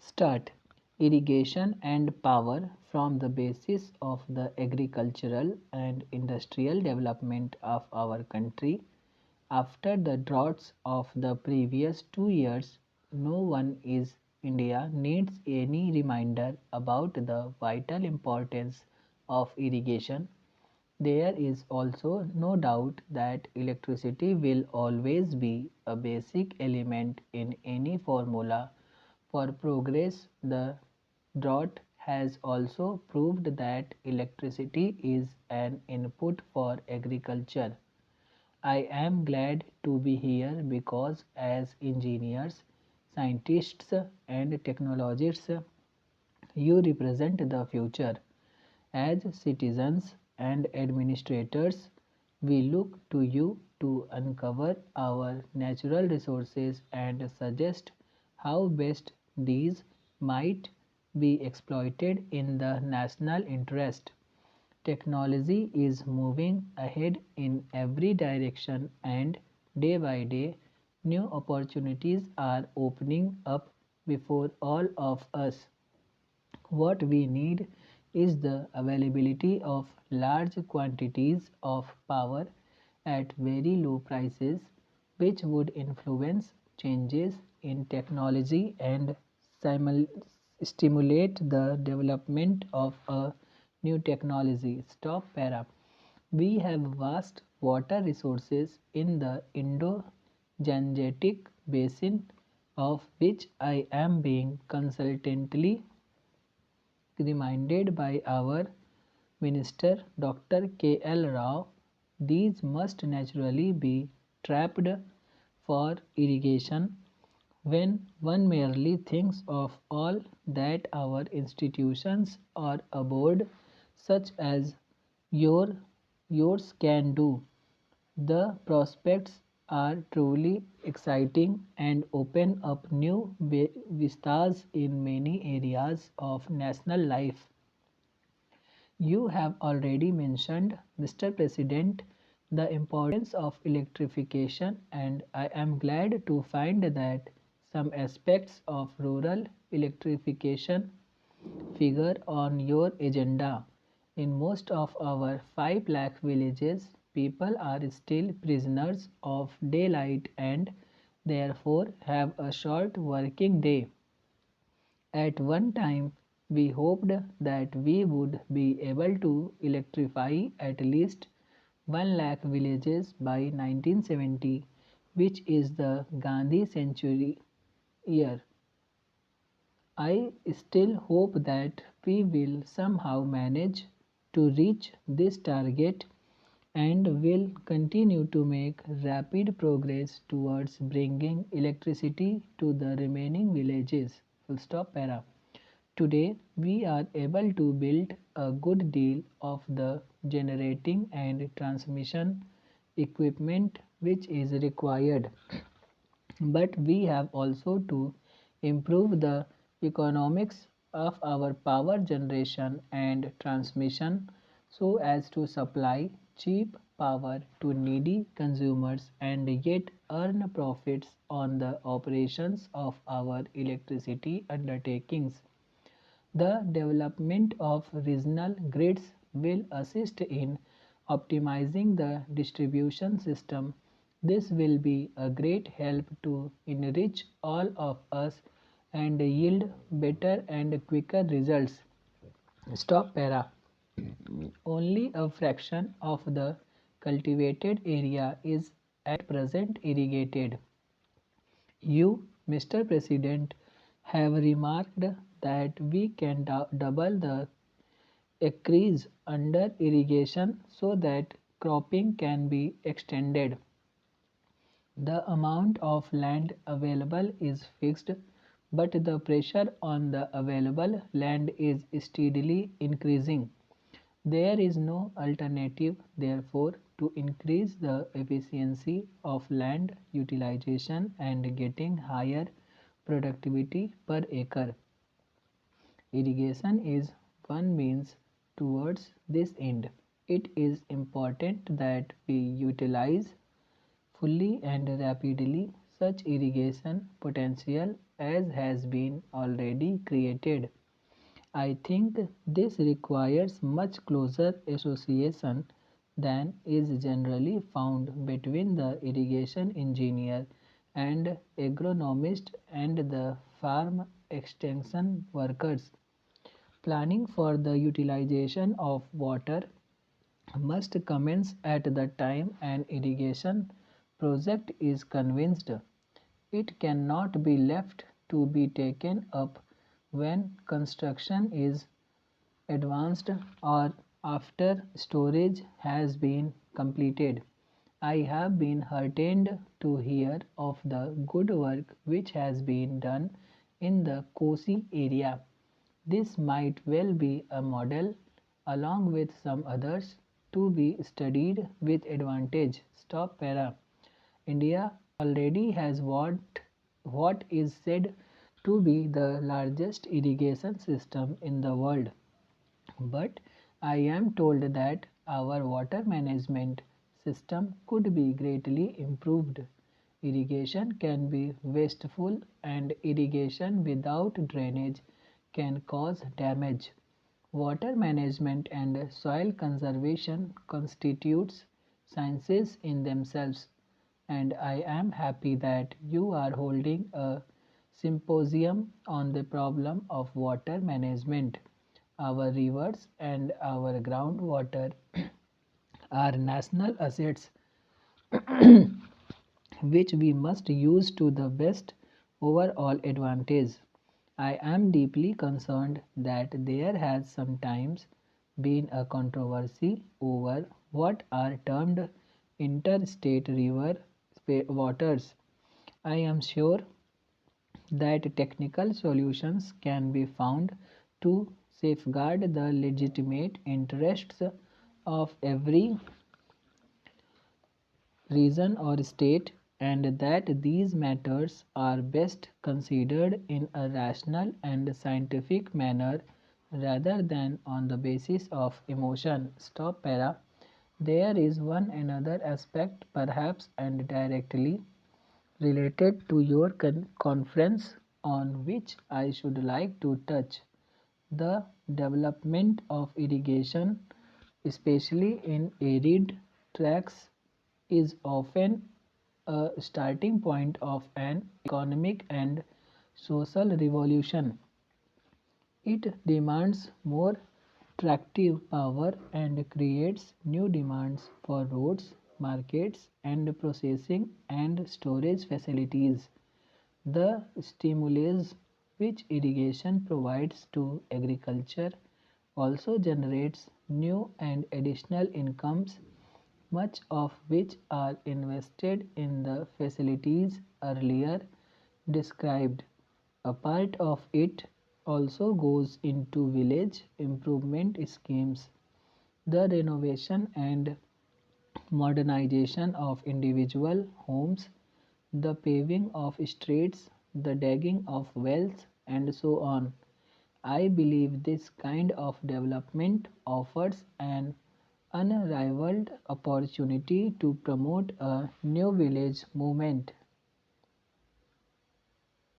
Start. Irrigation and power from the basis of the agricultural and industrial development of our country. After the droughts of the previous 2 years, no one in India needs any reminder about the vital importance of irrigation. There is also no doubt that electricity will always be a basic element in any formula for progress. The drought has also proved that electricity is an input for agriculture. I am glad to be here because, as engineers, scientists, and technologists, you represent the future. As citizens and administrators, we look to you to uncover our natural resources and suggest how best these might be exploited in the national interest. Technology is moving ahead in every direction, and day by day, new opportunities are opening up before all of us. What we need is the availability of large quantities of power at very low prices, which would influence changes in technology and stimulate the development of a new technology. Stop para. We have vast water resources in the Indo-Gangetic basin, of which I am being constantly reminded by our Minister Dr. K. L. Rao. These must naturally be trapped for irrigation. When one merely thinks of all that our institutions or a board such as your yours can do, the prospects are truly exciting and open up new vistas in many areas of national life. You have already mentioned, Mr. President, the importance of electrification, and I am glad to find that some aspects of rural electrification figure on your agenda. In most of our 5 lakh villages, people are still prisoners of daylight and therefore have a short working day. At one time, we hoped that we would be able to electrify at least 1 lakh villages by 1970, which is the Gandhi century year. I still hope that we will somehow manage to reach this target and will continue to make rapid progress towards bringing electricity to the remaining villages. Full stop para. Today, we are able to build a good deal of the generating and transmission equipment which is required, but we have also to improve the economics of our power generation and transmission so as to supply cheap power to needy consumers and yet earn profits on the operations of our electricity undertakings. The development of regional grids will assist in optimizing the distribution system. This will be a great help to enrich all of us and yield better and quicker results. Stop para. Only a fraction of the cultivated area is at present irrigated. You, Mr. President, have remarked that we can double the acreage under irrigation so that cropping can be extended. The amount of land available is fixed, but the pressure on the available land is steadily increasing. There is no alternative, therefore, to increase the efficiency of land utilization and getting higher productivity per acre. Irrigation is one means towards this end. It is important that we utilize fully and rapidly such irrigation potential as has been already created. I think this requires much closer association than is generally found between the irrigation engineer and agronomist and the farm extension workers. Planning for the utilization of water must commence at the time an irrigation project is convinced. It cannot be left to be taken up when construction is advanced or after storage has been completed. I have been heartened to hear of the good work which has been done in the Kosi area. This might well be a model, along with some others, to be studied with advantage. Stop para. India already has what is said to be the largest irrigation system in the world. But I am told that our water management system could be greatly improved. Irrigation can be wasteful and irrigation without drainage can cause damage. Water management and soil conservation constitutes sciences in themselves, and I am happy that you are holding a symposium on the problem of water management. Our rivers and our groundwater are national assets which we must use to the best overall advantage. I am deeply concerned that there has sometimes been a controversy over what are termed interstate river waters. I am sure that technical solutions can be found to safeguard the legitimate interests of every region or state, and that these matters are best considered in a rational and scientific manner rather than on the basis of emotion. Stop para. There is one another aspect, perhaps and directly related to your conference, on which I should like to touch. The development of irrigation, especially in arid tracts, is often a starting point of an economic and social revolution. It demands more tractive power and creates new demands for roads, markets, and processing and storage facilities. The stimulus which irrigation provides to agriculture also generates new and additional incomes, much of which are invested in the facilities earlier described. A part of it also goes into village improvement schemes, the renovation and modernization of individual homes, the paving of streets, the digging of wells, and so on. I believe this kind of development offers an unrivaled opportunity to promote a new village movement.